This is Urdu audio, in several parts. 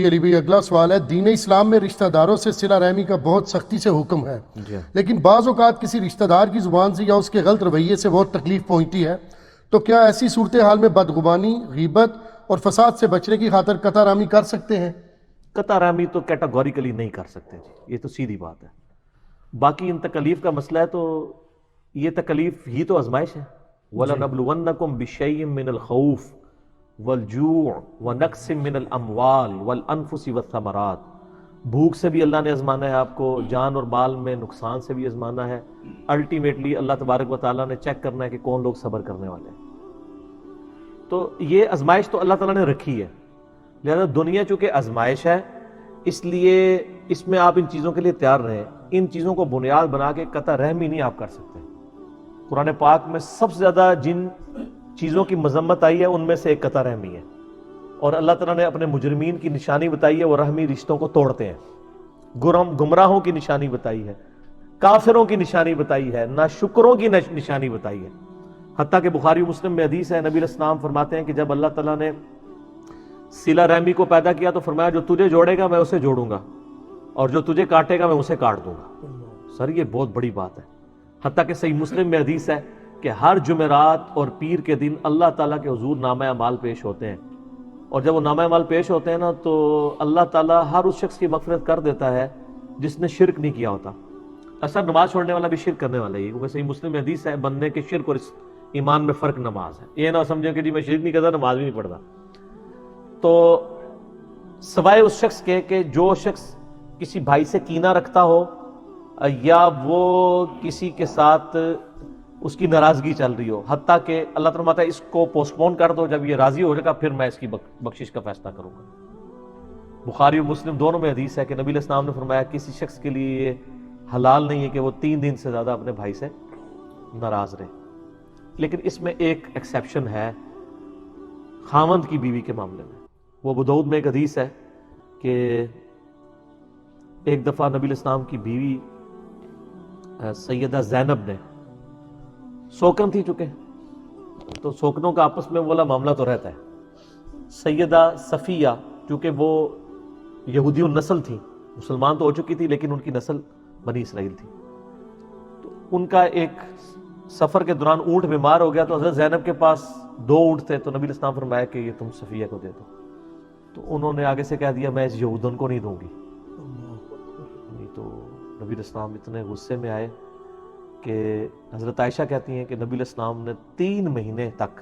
علی بھائی اگلا سوال ہے، دین اسلام میں رشتہ داروں سے صلہ رحمی کا بہت سختی سے حکم ہے، لیکن بعض اوقات کسی رشتہ دار کی زبان سے یا اس کے غلط رویے سے بہت تکلیف پہنچتی ہے، تو کیا ایسی صورتحال میں بدگمانی، غیبت اور فساد سے بچنے کی خاطر قطع رحمی کر سکتے ہیں؟ قطع رحمی تو کیٹاگوریکلی نہیں کر سکتے جی، یہ تو سیدھی بات ہے۔ باقی ان تکلیف کا مسئلہ ہے تو یہ تکلیف ہی تو آزمائش ہے۔ وَلَنَبْلُوَنَّكُمْ بِشَيْءٍ مِّنَ الْخَوْفِ وَالْجُوعِ وَنَقْصٍ مِّنَ الْأَمْوَالِ وَالْأَنفُسِ وَالثَّمَرَاتِ، بھوک سے بھی اللہ نے آزمانا ہے آپ کو، جان اور مال میں نقصان سے بھی آزمانا ہے، الٹیمیٹلی اللہ تبارک و تعالیٰ نے چیک کرنا ہے کہ کون لوگ صبر کرنے والے ہیں۔ تو یہ آزمائش تو اللہ تعالیٰ نے رکھی ہے، لہذا دنیا چونکہ آزمائش ہے اس لیے اس میں آپ ان چیزوں کے لیے تیار رہیں۔ ان چیزوں کو بنیاد بنا کے قطع رحمی نہیں آپ کر سکتے۔ قرآن پاک میں سب سے زیادہ جن چیزوں کی مذمت آئی ہے ان میں سے ایک قطع رحمی ہے، اور اللہ تعالیٰ نے اپنے مجرمین کی نشانی بتائی ہے، وہ رحمی رشتوں کو توڑتے ہیں۔ گمراہوں کی نشانی بتائی ہے، کافروں کی نشانی بتائی ہے، ناشکروں کی نشانی بتائی ہے۔ حتیٰ کہ بخاری و مسلم میں حدیث ہے، نبی علیہ السلام فرماتے ہیں کہ جب اللہ تعالیٰ نے صلہ رحمی کو پیدا کیا تو فرمایا جو تجھے جوڑے گا میں اسے جوڑوں گا، اور جو تجھے کاٹے گا میں اسے کاٹ دوں گا۔ سر یہ بہت بڑی بات ہے۔ حتیٰ کہ صحیح مسلم میں حدیث ہے کہ ہر جمعرات اور پیر کے دن اللہ تعالیٰ کے حضور نامہ اعمال پیش ہوتے ہیں، اور جب وہ نامہ اعمال پیش ہوتے ہیں نا تو اللہ تعالیٰ ہر اس شخص کی مغفرت کر دیتا ہے جس نے شرک نہیں کیا ہوتا۔ اصل نماز چھوڑنے والا بھی شرک کرنے والا ہی، کیونکہ صحیح مسلم میں حدیث ہے بندے کے شرک اور ایمان میں فرق نماز ہے۔ یہ نہ سمجھیں کہ جی میں شرک نہیں کرتا نماز بھی نہیں پڑھتا۔ تو سوائے اس شخص کے کہ جو شخص کسی بھائی سے کینہ رکھتا ہو یا وہ کسی کے ساتھ اس کی ناراضگی چل رہی ہو، حتیٰ کہ اللہ تعالیٰ فرماتا ہے اس کو پوسٹ پون کر دو، جب یہ راضی ہو جائے گا پھر میں اس کی بخشش کا فیصلہ کروں گا۔ بخاری و مسلم دونوں میں حدیث ہے کہ نبی علیہ السلام نے فرمایا کسی شخص کے لیے یہ حلال نہیں ہے کہ وہ 3 دن سے زیادہ اپنے بھائی سے ناراض رہے۔ لیکن اس میں ایک ایکسیپشن ہے خاوند کی بیوی کے معاملے میں۔ وہ ابو داؤد میں ایک حدیث ہے کہ ایک دفعہ نبی علیہ السلام کی بیوی سیدہ زینب نے سوکن تھی، چکے تو سوکنوں کا آپس میں والا معاملہ تو رہتا ہے۔ سیدہ صفیہ چونکہ وہ یہودی النسل تھی، مسلمان تو ہو چکی تھی لیکن ان کی نسل بنی اسرائیل تھی، تو ان کا ایک سفر کے دوران اونٹ بیمار ہو گیا، تو حضرت زینب کے پاس 2 اونٹ تھے، تو نبی علیہ السلام فرمایا کہ یہ تم صفیہ کو دے دو، تو انہوں نے آگے سے کہہ دیا میں اس یہودن کو نہیں دوں گی۔ تو نبی علیہ السلام اتنے غصے میں آئے کہ حضرت عائشہ کہتی ہیں کہ نبی علیہ السلام نے 3 مہینے تک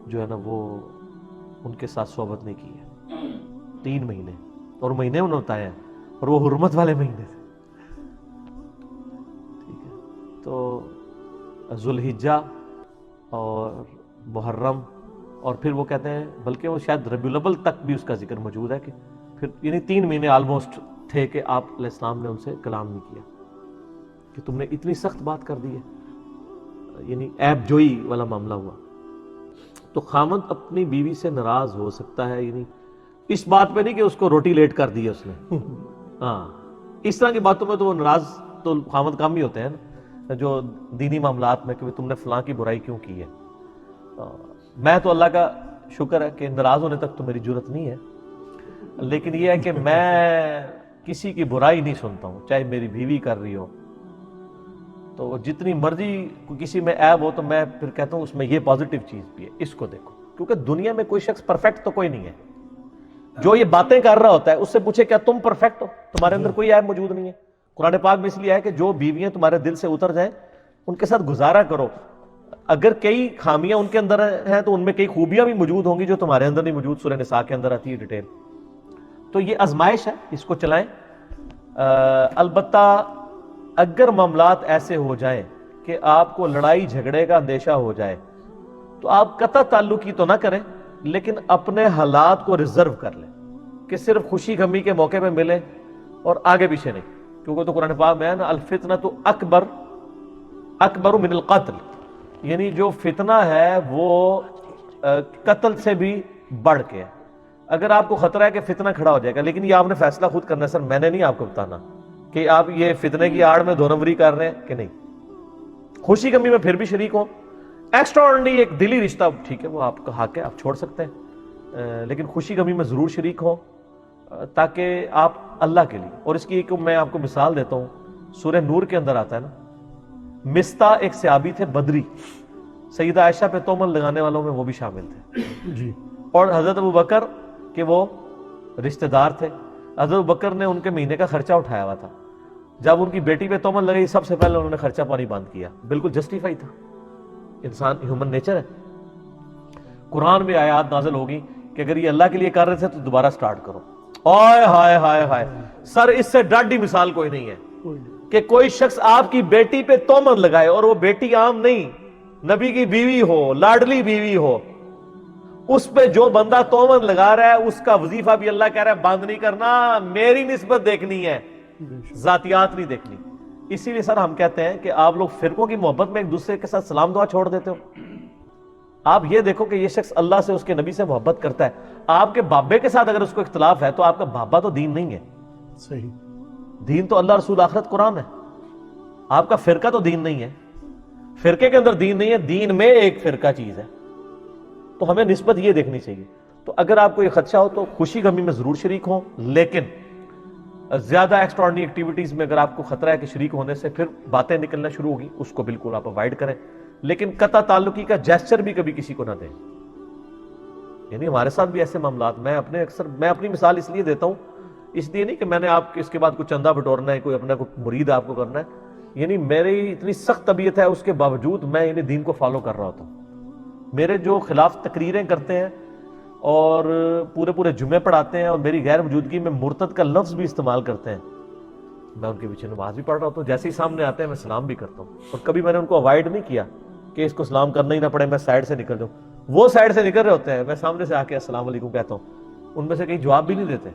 جو ہے نا وہ ان کے ساتھ صحبت نہیں کی ہے، 3 مہینے، اور مہینے انہوں نے بتایا ہیں، اور وہ حرمت والے مہینے تھے۔ ٹھیک ہے، تو ذوالحجہ اور محرم، اور پھر وہ کہتے ہیں بلکہ وہ شاید ربیع الاول تک بھی اس کا ذکر موجود ہے کہ پھر یعنی 3 مہینے آلموسٹ تھے کہ آپ علیہ السلام نے ان سے کلام نہیں کیا، کہ تم نے اتنی سخت بات کر دی ہے، یعنی عیب جوئی والا معاملہ ہوا۔ تو خاوند اپنی بیوی سے ناراض ہو سکتا ہے، یعنی اس بات پہ نہیں کہ اس کو روٹی لیٹ کر دی ہے اس نے، ہاں اس طرح کی باتوں میں تو وہ ناراض تو خاوند کم ہی ہوتے ہیں نا، جو دینی معاملات میں کہ تم نے فلاں کی برائی کیوں کی ہے۔ میں تو اللہ کا شکر ہے کہ ناراض ہونے تک تو میری جرت نہیں ہے، لیکن یہ ہے کہ میں کسی کی برائی نہیں سنتا ہوں، چاہے میری بیوی کر رہی ہو، تو جتنی مرضی کسی میں عیب ہو تو میں پھر کہتا ہوں اس میں یہ پازیٹیو چیز بھی ہے، اس کو دیکھو، کیونکہ دنیا میں کوئی شخص پرفیکٹ تو کوئی نہیں ہے۔ جو یہ باتیں کر رہا ہوتا ہے اس سے پوچھے کیا تم پرفیکٹ ہو؟ تمہارے اندر کوئی عیب موجود نہیں ہے۔ قرآن پاک میں اس لیے ہے کہ جو بیویاں تمہارے دل سے اتر جائیں ان کے ساتھ گزارا کرو، اگر کئی خامیاں ان کے اندر ہیں تو ان میں کئی خوبیاں بھی موجود ہوں گی جو تمہارے اندر نہیں موجود، سورہ نساء کے اندر آتی ہے ڈیٹیل۔ تو یہ آزمائش ہے، اس کو چلائیں۔ البتہ اگر معاملات ایسے ہو جائیں کہ آپ کو لڑائی جھگڑے کا اندیشہ ہو جائے تو آپ قطع تعلقی تو نہ کریں، لیکن اپنے حالات کو ریزرو کر لیں کہ صرف خوشی غمی کے موقع پہ ملیں اور آگے پیچھے نہیں، کیونکہ تو قرآن پاک میں ہے نا الفتنۃ اکبر من القتل، یعنی جو فتنہ ہے وہ قتل سے بھی بڑھ کے ہے۔ اگر آپ کو خطرہ ہے کہ فتنہ کھڑا ہو جائے گا، لیکن یہ آپ نے فیصلہ خود کرنا ہے، سر میں نے نہیں آپ کو بتانا کہ آپ یہ فتنے کی آڑ میں 2 نمبری کر رہے ہیں کہ نہیں، خوشی غمی میں پھر بھی شریک ہوں۔ ایکسٹرا آرڈنری ایک دلی رشتہ ٹھیک ہے وہ آپ کا حق ہے، آپ چھوڑ سکتے ہیں، لیکن خوشی غمی میں ضرور شریک ہوں تاکہ آپ اللہ کے لیے. اور اس کی ایک میں آپ کو مثال دیتا ہوں, سورہ نور کے اندر آتا ہے نا, مستح ایک صحابی تھے بدری, سیدہ عائشہ پہ تہمت لگانے والوں میں وہ بھی شامل تھے جی. اور حضرت ابوبکر کے وہ رشتہ دار تھے. حضرت ابوبکر نے ان کے مہینے کا خرچہ اٹھایا ہوا تھا. جب ان کی بیٹی پہ تہمت لگی سب سے پہلے انہوں نے خرچہ پانی بند کیا. بالکل جسٹیفائی تھا, انسان ہیومن نیچر ہے. قرآن میں آیات نازل ہوگی کہ اگر یہ اللہ کے لیے کر رہے تھے تو دوبارہ سٹارٹ کرو. ہائے ہائے ہائے ہائے سر, اس سے ڈاڈی مثال کوئی نہیں ہے کہ کوئی شخص آپ کی بیٹی پہ تہمت لگائے, اور وہ بیٹی عام نہیں, نبی کی بیوی ہو, لاڈلی بیوی ہو, اس پہ جو بندہ تہمت لگا رہا ہے اس کا وظیفہ بھی اللہ کہہ رہا ہے بند نہیں کرنا, میری نسبت دیکھنی ہے, ذاتیات نہیں دیکھنی. اسی لیے سر ہم کہتے ہیں کہ آپ لوگ فرقوں کی محبت میں ایک دوسرے کے ساتھ سلام دعا چھوڑ دیتے ہو. آپ یہ دیکھو کہ یہ شخص اللہ سے, اس کے نبی سے محبت کرتا ہے. آپ کے بابے کے ساتھ اگر اس کو اختلاف ہے تو آپ کا بابا تو دین نہیں ہے. صحیح. دین تو اللہ, رسول, آخرت, قرآن ہے. آپ کا فرقہ تو دین نہیں ہے. فرقے کے اندر دین نہیں ہے, دین میں ایک فرقہ چیز ہے. تو ہمیں نسبت یہ دیکھنی چاہیے. تو اگر آپ کو یہ خدشہ ہو تو خوشی غمی میں ضرور شریک ہوں, لیکن زیادہ ایکسٹراڈنری ایکٹیویٹیز میں اگر آپ کو خطرہ ہے کہ شریک ہونے سے پھر باتیں نکلنا شروع ہوگی, اس کو بالکل آپ اوائڈ کریں. لیکن قطع تعلقی کا جیسچر بھی کبھی کسی کو نہ دیں. یعنی ہمارے ساتھ بھی ایسے معاملات, میں اپنی مثال اس لیے دیتا ہوں, اس لیے نہیں کہ میں نے آپ کے اس کے بعد کوئی چندہ بٹورنا ہے, کوئی اپنا کوئی مرید آپ کو کرنا ہے. یعنی میری اتنی سخت طبیعت ہے, اس کے باوجود میں یعنی دین کو فالو کر رہا ہوتا ہوں. میرے جو خلاف تقریریں کرتے ہیں اور پورے جمعے پڑھاتے ہیں اور میری غیر موجودگی میں مرتد کا لفظ بھی استعمال کرتے ہیں, میں ان کے پیچھے نماز بھی پڑھ رہا ہوتا ہوں. جیسے ہی سامنے آتے ہیں میں سلام بھی کرتا ہوں. اور کبھی میں نے ان کو اوائڈ نہیں کیا کہ اس کو سلام کرنا ہی نہ پڑے, میں سائڈ سے نکل جاؤں. وہ سائڈ سے نکل رہے ہوتے ہیں, میں سامنے سے آ کے السلام علیکم کہتا ہوں. ان میں سے کہیں جواب بھی نہیں دیتے,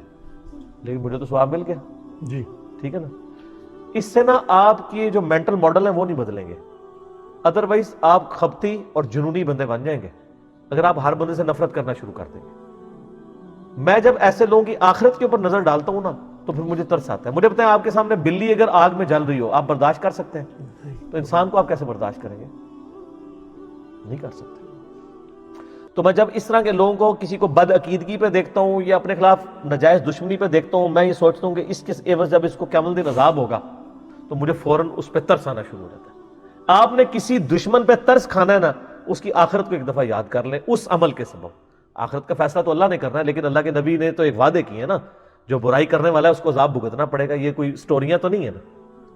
لیکن مجھے تو ثواب مل گیا. جی ٹھیک ہے نا. اس سے نا آپ کی جو مینٹل ماڈل ہیں وہ نہیں بدلیں گے, ادروائز آپ خبتی اور جنونی بندے بن جائیں گے اگر آپ ہر بندے سے نفرت کرنا شروع کر دیں گے. میں جب ایسے لوگوں کی آخرت کے اوپر نظر ڈالتا ہوں نا تو پھر مجھے ترس آتا ہے. مجھے بتائیں, آپ کے سامنے بلی اگر آگ میں جل رہی ہو آپ برداشت کر سکتے ہیں؟ تو انسان کو آپ کیسے برداشت کریں گے؟ نہیں کر سکتے. تو میں جب اس طرح کے لوگوں کو, کسی کو بد عقیدگی پہ دیکھتا ہوں یا اپنے خلاف ناجائز دشمنی پہ دیکھتا ہوں, میں یہ سوچتا ہوں کہ اس کے عوض جب اس کو قیامت الدین عذاب ہوگا تو مجھے فوراً اس پہ ترس آنا شروع ہو جاتا ہے. آپ نے کسی دشمن پہ ترس کھانا ہے نا, اس کی آخرت کو ایک دفعہ یاد کر لیں اس عمل کے سبب. آخرت کا فیصلہ تو اللہ نے کرنا ہے, لیکن اللہ کے نبی نے تو ایک وعدے کیے ہیں نا, جو برائی کرنے والا ہے اس کو عذاب بھگتنا پڑے گا. یہ کوئی سٹوریاں تو نہیں ہے نا,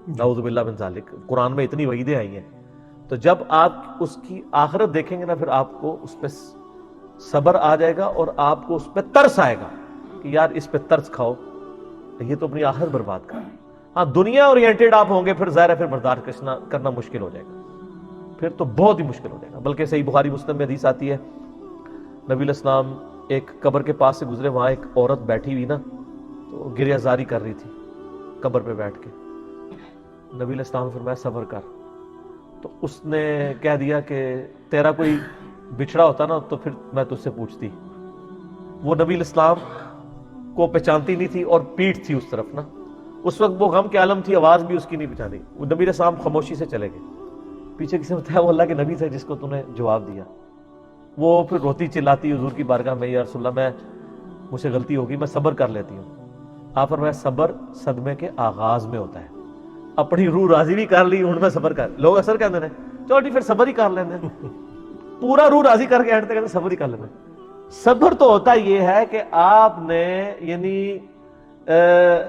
نعوذ باللہ من ذالک. قرآن میں اتنی وعیدیں آئی ہیں. تو جب آپ اس کی آخرت دیکھیں گے نا, پھر آپ کو اس پہ صبر آ جائے گا اور آپ کو اس پہ ترس آئے گا کہ یار اس پہ ترس کھاؤ, یہ تو اپنی آخرت برباد کر. ہاں دنیا اورینٹیڈ آپ ہوں گے پھر ظاہر ہے پھر برداشت کرنا مشکل ہو جائے گا, پھر تو بہت ہی مشکل ہو جائے گا. بلکہ صحیح بخاری مسلم میں حدیث آتی ہے, نبی علیہ السلام ایک قبر کے پاس سے گزرے, وہاں ایک عورت بیٹھی ہوئی نا, تو گریہ زاری کر رہی تھی قبر پہ بیٹھ کے. نبی علیہ السلام نے فرمایا صبر کر. تو اس نے کہہ دیا کہ تیرا کوئی بچھڑا ہوتا نا تو پھر میں تجھ سے پوچھتی. وہ نبی علیہ السلام کو پہچانتی نہیں تھی اور پیٹھ تھی اس طرف نا, اس وقت وہ غم کے عالم تھی, آواز بھی اس کی نہیں پہچانی. وہ نبی علیہ السلام خاموشی سے چلے گئے. پیچھے کسی نے بتایا وہ اللہ کے نبی تھے جس کو تو نے جواب دیا. وہ پھر روتی چلاتی حضور کی بارگاہ میں, یا رسول اللہ مجھ سے غلطی ہوگی, میں صبر کر لیتی ہوں. آپ فرمایا صبر صدمے کے آغاز میں ہوتا ہے. اپنی روح راضی بھی کر لی, ان میں صبر کر. لوگ اکثر کہتے ہیں چلو ٹھیک پھر صبر ہی کر لیتے ہیں, پورا روح راضی کر کے اینڈ تک کہتے ہیں صبر ہی کر لیتے ہیں. صبر تو ہوتا یہ ہے کہ آپ نے یعنی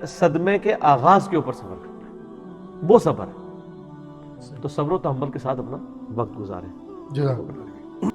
صدمے کے آغاز کے اوپر صبر کرنا ہے, وہ صبر ہے. تو صبر و تحمل کے ساتھ اپنا وقت گزاریں. جزاک اللہ.